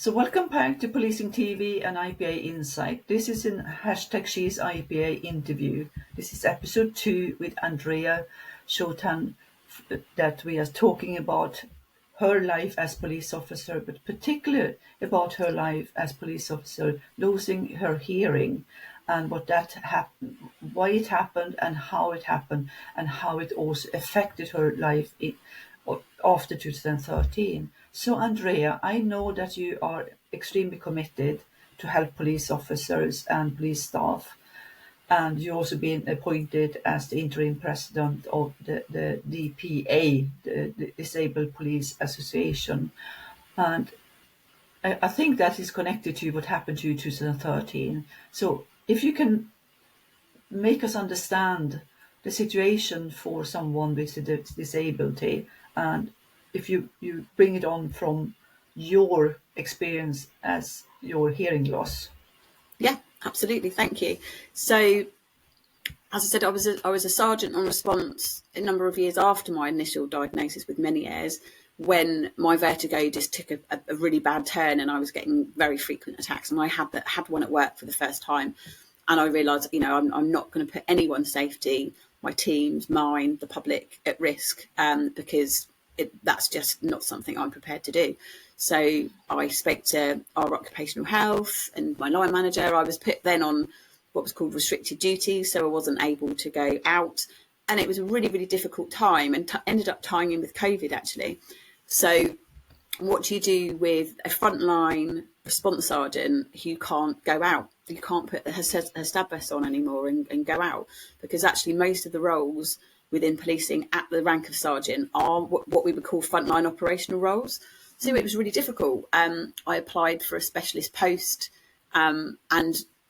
So welcome back to Policing TV and IPA Insight. This is an #She's IPA interview. This is episode 2 with Andrea Shoetan, that we are talking about her life as police officer, but particularly about her life as police officer losing her hearing and what that happened, why it happened and how it also affected her life after 2013. So Andrea, I know that you are extremely committed to help police officers and police staff, and you've also been appointed as the interim president of the DPA, the Disabled Police Association. And I think that is connected to what happened to you in 2013. So if you can make us understand the situation for someone with a disability, and if you bring it on from your experience as your hearing loss. Yeah, absolutely. Thank you. So, as I said, I was a sergeant on response a number of years after my initial diagnosis with Meniere's, when my vertigo just took a really bad turn and I was getting very frequent attacks. And I had one at work for the first time. And I realised, I'm not going to put anyone's safety, my team's, mine, the public at risk, because that's just not something I'm prepared to do. So I spoke to our occupational health and my line manager. I was put then on what was called restricted duty, so I wasn't able to go out. And it was a really, really difficult time, and ended up tying in with COVID, actually. So what do you do with a frontline response sergeant who can't go out? You can't put her stab vest on anymore and go out, because actually most of the roles within policing at the rank of sergeant are what we would call frontline operational roles. So it was really difficult. I applied for a specialist post, and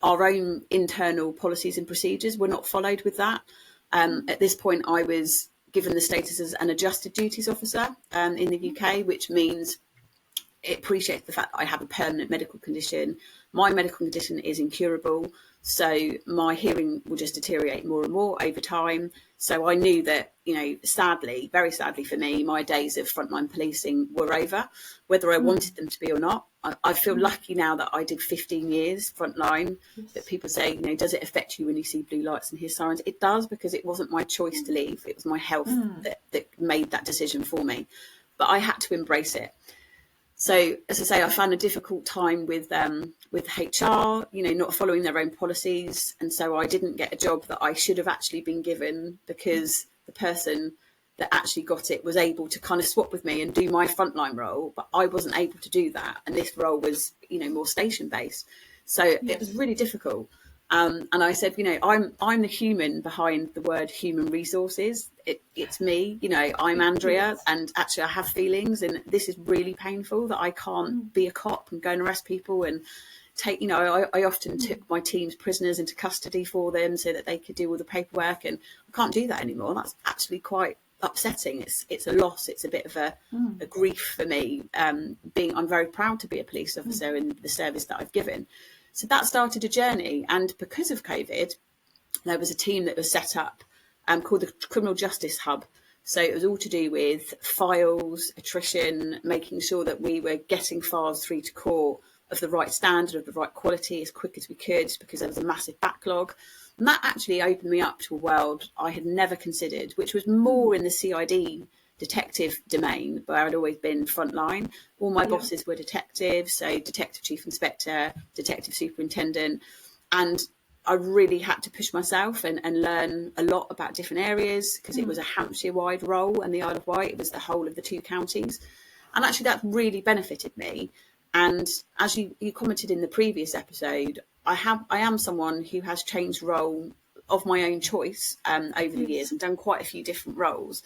our own internal policies and procedures were not followed with that. At this point, I was given the status as an adjusted duties officer in the UK, which means it appreciates the fact that I have a permanent medical condition. My medical condition is incurable, so my hearing will just deteriorate more and more over time. So I knew that, sadly, very sadly for me, my days of frontline policing were over, whether I wanted them to be or not. I feel lucky now that I did 15 years frontline, that people say, does it affect you when you see blue lights and hear sirens? It does, because it wasn't my choice to leave. It was my health that made that decision for me. But I had to embrace it. So, as I say, I found a difficult time with HR, not following their own policies. And so I didn't get a job that I should have actually been given, because the person that actually got it was able to kind of swap with me and do my frontline role, but I wasn't able to do that. And this role was, more station based. So It was really difficult. And I said, I'm the human behind the word human resources. It's me, I'm Andrea, and actually I have feelings, and this is really painful that I can't be a cop and go and arrest people and take, I often took my team's prisoners into custody for them so that they could do all the paperwork, and I can't do that anymore. That's actually quite upsetting. It's a loss. It's a bit of a grief for me. I'm very proud to be a police officer in the service that I've given. So that started a journey. And because of COVID, there was a team that was set up called the Criminal Justice Hub. So it was all to do with files, attrition, making sure that we were getting files through to court of the right standard, of the right quality, as quick as we could, because there was a massive backlog. And that actually opened me up to a world I had never considered, which was more in the CID detective domain, where I'd always been frontline. All my bosses were detectives, so detective chief inspector, detective superintendent, and I really had to push myself and learn a lot about different areas, because it was a Hampshire-wide role, and the Isle of Wight, it was the whole of the 2 counties. And actually that really benefited me. And as you commented in the previous episode, I am someone who has changed role of my own choice over the years, and done quite a few different roles.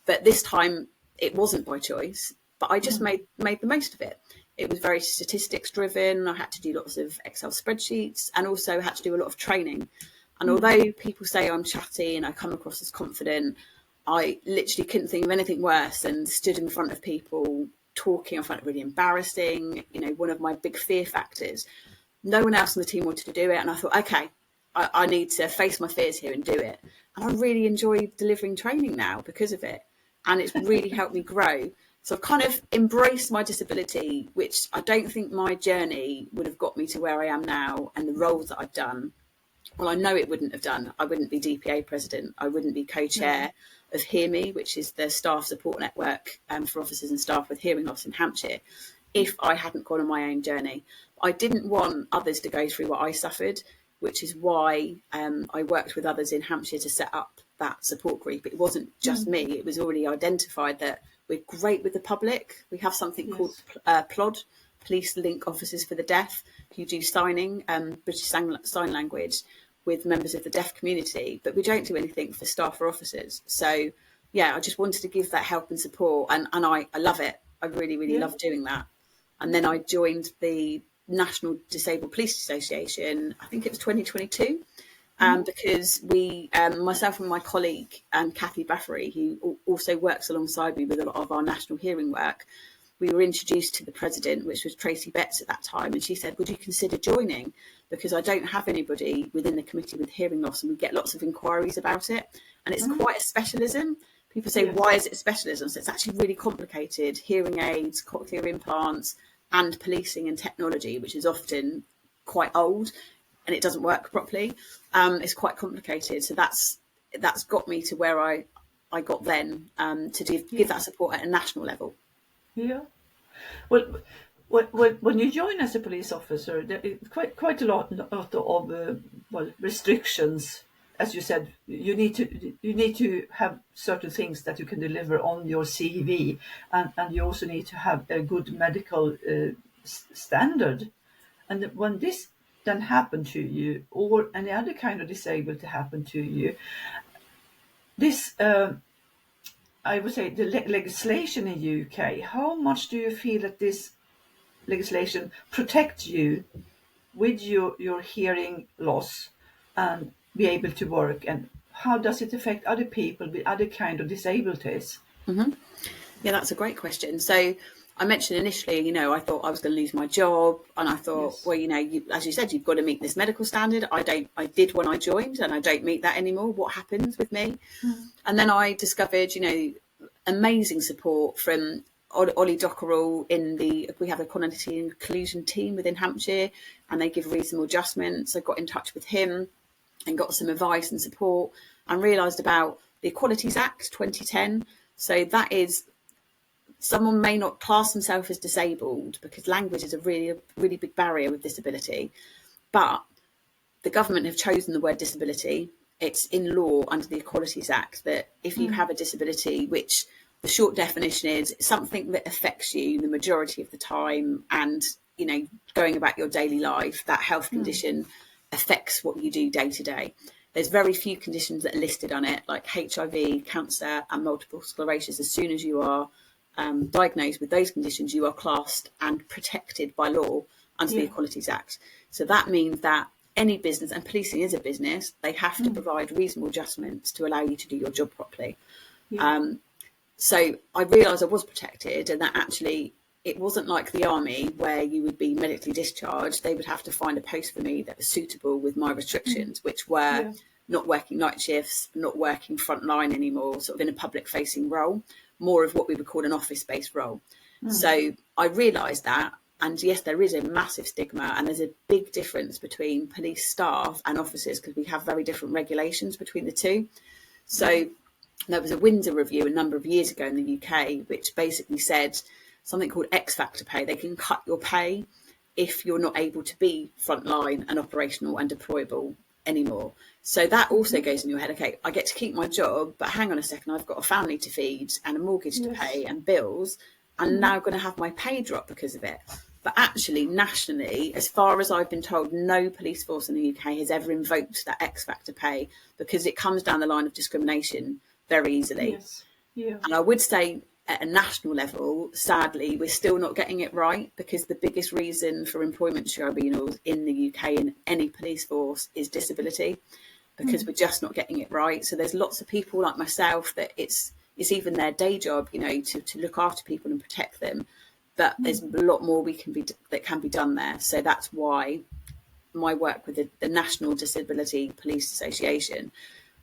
But this time it wasn't by choice, but I just made the most of it. It was very statistics driven. I had to do lots of Excel spreadsheets, and also had to do a lot of training. And although people say I'm chatty and I come across as confident, I literally couldn't think of anything worse than stood in front of people talking. I found it really embarrassing. One of my big fear factors. No one else on the team wanted to do it. And I thought, okay, I need to face my fears here and do it. And I really enjoy delivering training now because of it. And it's really helped me grow. So I've kind of embraced my disability, which I don't think my journey would have got me to where I am now, and the roles that I've done. Well, I know it wouldn't have done. I wouldn't be DPA president. I wouldn't be co-chair of Hear Me, which is the staff support network for officers and staff with hearing loss in Hampshire, if I hadn't gone on my own journey. I didn't want others to go through what I suffered, which is why I worked with others in Hampshire to set up that support group. It wasn't just me. It was already identified that we're great with the public. We have something called PLOD, Police Link Officers for the Deaf, who do signing, British Sign Language, with members of the deaf community, but we don't do anything for staff or officers. So, yeah, I just wanted to give that help and support, and I love it. I really love doing that. And then I joined the National Disabled Police Association, I think it was 2022, because we, myself and my colleague, Kathy Baffery, who also works alongside me with a lot of our national hearing work, we were introduced to the president, which was Tracy Betts at that time, and she said, would you consider joining? Because I don't have anybody within the committee with hearing loss, and we get lots of inquiries about it. And it's quite a specialism. People say, why is it a specialism? So it's actually really complicated. Hearing aids, cochlear implants, and policing and technology, which is often quite old and it doesn't work properly. It's quite complicated. So that's got me to where I got then, to give that support at a national level. Yeah. Well, when you join as a police officer, there is quite a lot of restrictions. As you said, you need to have certain things that you can deliver on your CV, and you also need to have a good medical standard. And when this then happen to you, or any other kind of disabled to happen to you, this. I would say the legislation in UK, how much do you feel that this legislation protects you with your hearing loss and be able to work? And how does it affect other people with other kind of disabilities? Mm-hmm. Yeah, that's a great question. So I mentioned initially, I thought I was going to lose my job, and I thought, well, as you said, you've got to meet this medical standard. I did when I joined, and I don't meet that anymore. What happens with me? And then I discovered, amazing support from Ollie Dockerell we have a equality and inclusion team within Hampshire, and they give reasonable adjustments. I got in touch with him and got some advice and support, and realised about the Equalities Act 2010. So that is, someone may not class themselves as disabled because language is a really big barrier with disability, but the government have chosen the word disability. It's in law under the Equalities Act that if you have a disability, which the short definition is something that affects you the majority of the time, and going about your daily life, that health condition affects what you do day to day. There's very few conditions that are listed on it, like HIV, cancer, and multiple sclerosis. As soon as you are diagnosed with those conditions, you are classed and protected by law under the Equalities Act. So that means that any business, and policing is a business, they have to provide reasonable adjustments to allow you to do your job properly. So I realised I was protected, and that actually it wasn't like the army where you would be medically discharged. They would have to find a post for me that was suitable with my restrictions, which were not working night shifts, not working frontline anymore, sort of in a public facing role, more of what we would call an office-based role. So I realised that, and yes, there is a massive stigma, and there's a big difference between police staff and officers because we have very different regulations between the two. So there was a Windsor review a number of years ago in the UK, which basically said something called X factor pay. They can cut your pay if you're not able to be frontline and operational and deployable anymore. So that also goes in your head. Okay, I get to keep my job, but hang on a second, I've got a family to feed and a mortgage to pay and bills. I'm now going to have my pay drop because of it. But actually, nationally, as far as I've been told, no police force in the UK has ever invoked that X factor pay because it comes down the line of discrimination very easily. And I would say at a national level, sadly, we're still not getting it right, because the biggest reason for employment tribunals in the UK in any police force is disability, because we're just not getting it right. So there's lots of people like myself that it's even their day job, to look after people and protect them. But there's a lot more that can be done there. So that's why my work with the National Disability Police Association,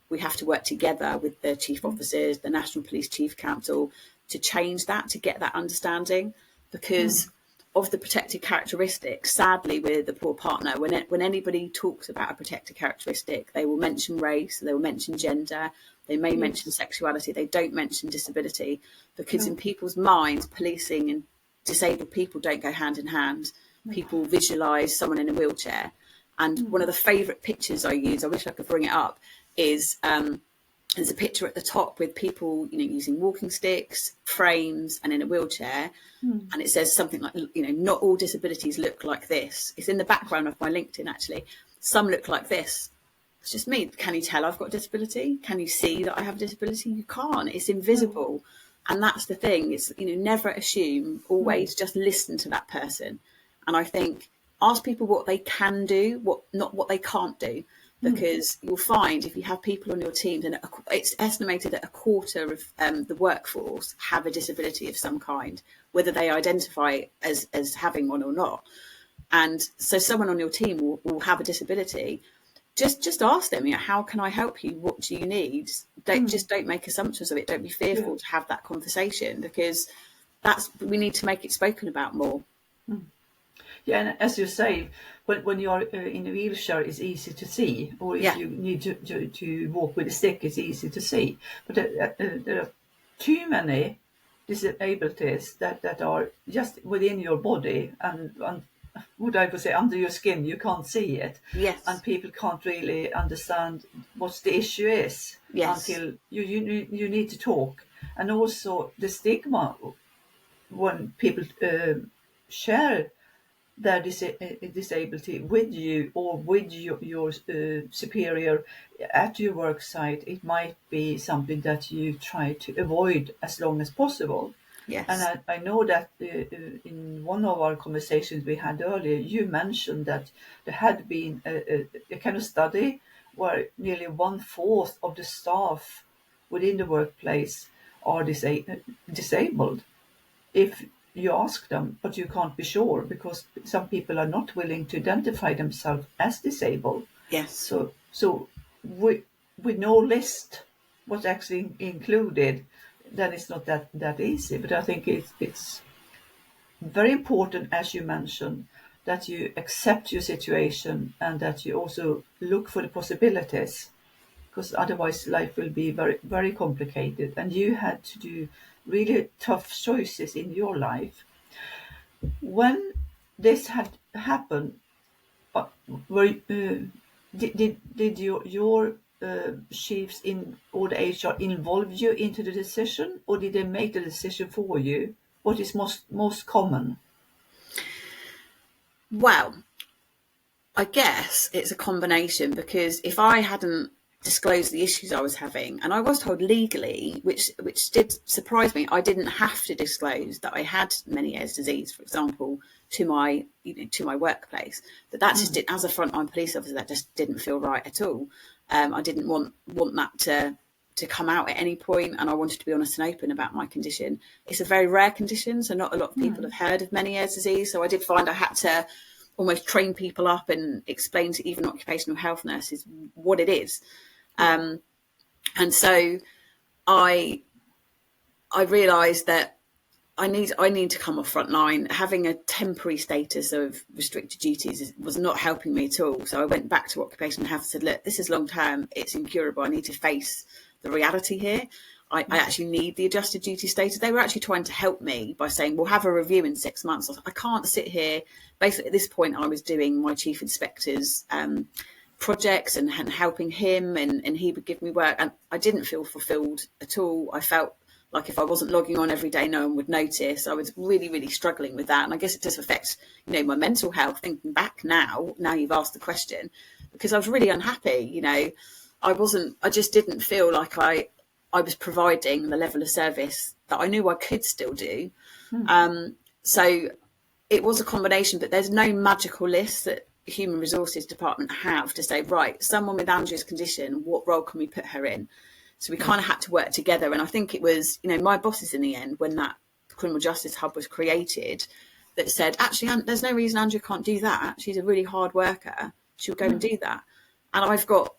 we have to work together with the chief officers, the National Police Chief Council, to change that, to get that understanding, because of the protected characteristics. Sadly, with the poor partner, when anybody talks about a protected characteristic, they will mention race, they will mention gender, they may mention sexuality, they don't mention disability, because in people's minds, policing and disabled people don't go hand in hand. People visualise someone in a wheelchair. And one of the favourite pictures I use, I wish I could bring it up, is there's a picture at the top with people, using walking sticks, frames, and in a wheelchair. And it says something like, not all disabilities look like this. It's in the background of my LinkedIn, actually. Some look like this. It's just me. Can you tell I've got a disability? Can you see that I have a disability? You can't. It's invisible. And that's the thing. It's, never assume, always just listen to that person. And I think ask people what they can do, not what they can't do. Because you'll find if you have people on your team, then it's estimated that a quarter of the workforce have a disability of some kind, whether they identify as having one or not. And so someone on your team will have a disability. Just ask them, how can I help you? What do you need? Don't make assumptions of it. Don't be fearful to have that conversation, because we need to make it spoken about more. Yeah, and as you say, when you are in a wheelchair, it's easy to see, or if you need to walk with a stick, it's easy to see. But there are too many disabilities that are just within your body, and what I would say under your skin, you can't see it. Yes. And people can't really understand what the issue is until you need to talk. And also the stigma when people share their disability with you or with your superior at your work site, it might be something that you try to avoid as long as possible. Yes. And I know that in one of our conversations we had earlier, you mentioned that there had been a kind of study where nearly 1/4 of the staff within the workplace are disabled. If you ask them, but you can't be sure, because some people are not willing to identify themselves as disabled. Yes. So with no list what's actually included, then it's not that easy. But I think it's very important, as you mentioned, that you accept your situation and that you also look for the possibilities, because otherwise life will be very, very complicated. And you had to do really tough choices in your life. When this had happened, did your chiefs in or the HR involve you into the decision, or did they make the decision for you? What is most common? Well, I guess it's a combination, because if I hadn't disclosed the issues I was having, and I was told legally, which did surprise me, I didn't have to disclose that I had Meniere's disease, for example, to my workplace. But that just did, as a frontline police officer, that just didn't feel right at all. I didn't want that to come out at any point, and I wanted to be honest and open about my condition. It's a very rare condition, so not a lot of people have heard of Meniere's disease. So I did find I had to almost train people up and explain to even occupational health nurses what it is. And so I realised that I need to come off frontline. Having a temporary status of restricted duties was not helping me at all. So I went back to occupational health and said, look, this is long term, it's incurable. I need to face the reality here. I actually need the adjusted duty status. They were actually trying to help me by saying, we'll have a review in 6 months. I can't sit here. Basically, at this point, I was doing my chief inspector's projects and helping him, and he would give me work. And I didn't feel fulfilled at all. I felt like if I wasn't logging on every day, no one would notice. I was really, really struggling with that. And I guess it does affect, my mental health, thinking back now you've asked the question, because I was really unhappy. I just didn't feel like I was providing the level of service that I knew I could still do. So it was a combination, but there's no magical list that the Human Resources Department have to say, right, someone with Andrea's condition, what role can we put her in? So we kind of had to work together. And I think it was, my bosses in the end, when that Criminal Justice Hub was created, that said, actually, there's no reason Andrea can't do that. She's a really hard worker. She'll go and do that. And I've got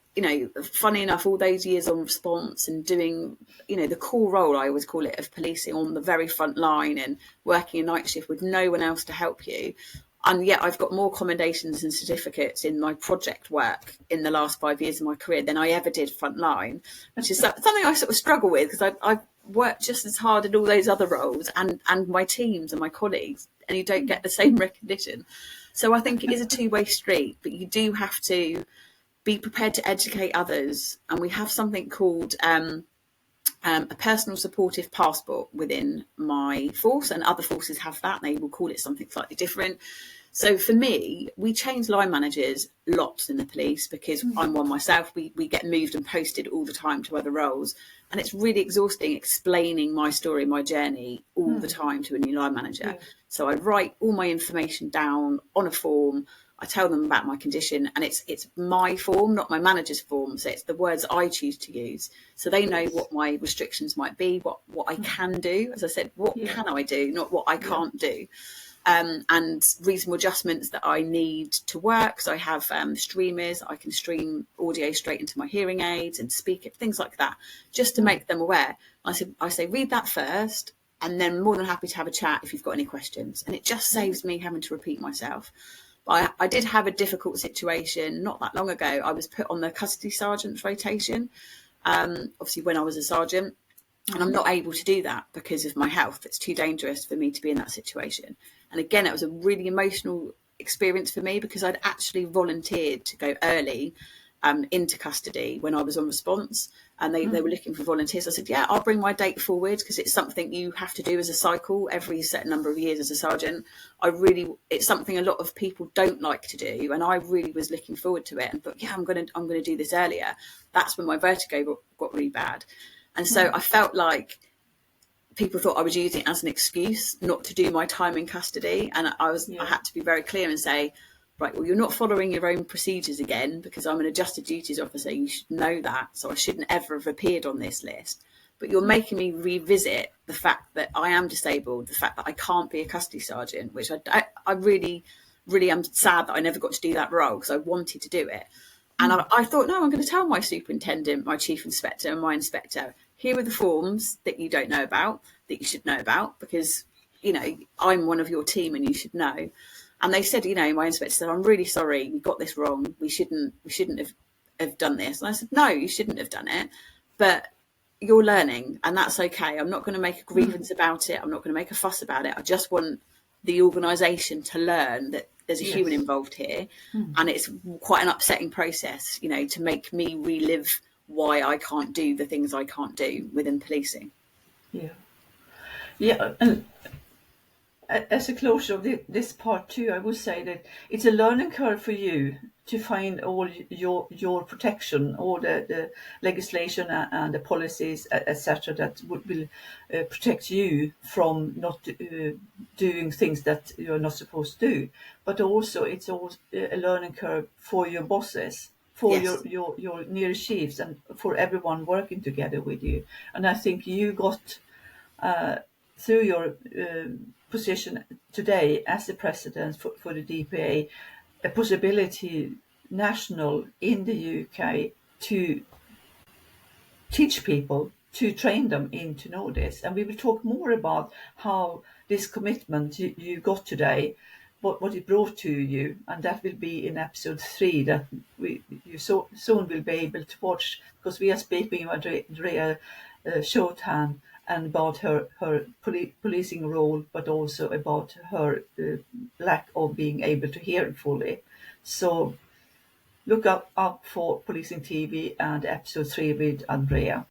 funny enough, all those years on response and doing, the core role, I always call it, of policing on the very front line and working a night shift with no one else to help you. And yet I've got more commendations and certificates in my project work in the last 5 years of my career than I ever did frontline, which is something I sort of struggle with, because I've worked just as hard in all those other roles and my teams and my colleagues, and you don't get the same recognition. So I think it is a two-way street, but you do have to be prepared to educate others. And we have something called a personal supportive passport within my force, and other forces have that. They will call it something slightly different. So for me, we change line managers lots in the police, because I'm one myself. We get moved and posted all the time to other roles. And it's really exhausting explaining my story, my journey all the time to a new line manager. Yeah. So I write all my information down on a form. I tell them about my condition, and it's my form, not my manager's form. So it's the words I choose to use. So they know what my restrictions might be, what I can do. As I said, what can I do, not what I can't do. And reasonable adjustments that I need to work. So I have streamers. I can stream audio straight into my hearing aids and speak it, things like that, just to make them aware. I say, read that first, and then more than happy to have a chat if you've got any questions. And it just saves me having to repeat myself. But I did have a difficult situation not that long ago. I was put on the custody sergeant's rotation, obviously when I was a sergeant. And I'm not able to do that because of my health. It's too dangerous for me to be in that situation. And again, it was a really emotional experience for me, because I'd actually volunteered to go early into custody when I was on response, and they were looking for volunteers. I said, yeah, I'll bring my date forward, because it's something you have to do as a cycle every certain number of years as a sergeant. It's something a lot of people don't like to do, and I really was looking forward to it and thought, yeah, I'm going to do this earlier. That's when my vertigo got really bad. And so I felt like people thought I was using it as an excuse not to do my time in custody. And I had to be very clear and say, right, well, you're not following your own procedures again, because I'm an adjusted duties officer. You should know that. So I shouldn't ever have appeared on this list. But you're making me revisit the fact that I am disabled, the fact that I can't be a custody sergeant, which I really, really am sad that I never got to do that role, because I wanted to do it. And I thought, no, I'm going to tell my superintendent, my chief inspector and my inspector, here are the forms that you don't know about, that you should know about, because, I'm one of your team and you should know. And they said, my inspector said, I'm really sorry, we got this wrong. We shouldn't have done this. And I said, no, you shouldn't have done it. But you're learning, and that's okay. I'm not going to make a grievance about it. I'm not going to make a fuss about it. I just want the organisation to learn that there's a human involved here, and it's quite an upsetting process, to make me relive why I can't do the things I can't do within policing. And as a closure of this part too, I would say that it's a learning curve for you to find all your protection, all the legislation and the policies, etc., that will protect you from not doing things that you're not supposed to do. But also, it's also a learning curve for your bosses, for your near chiefs, and for everyone working together with you. And I think you got through your position today as the president for the DPA, a possibility national in the UK to teach people, to train them in to know this. And we will talk more about how this commitment you got today, what it brought to you, and that will be in episode 3 that you soon will be able to watch, because we are speaking about Andrea Shoetan and about her policing role, but also about her lack of being able to hear fully. So look up for Policing TV and episode 3 with Andrea.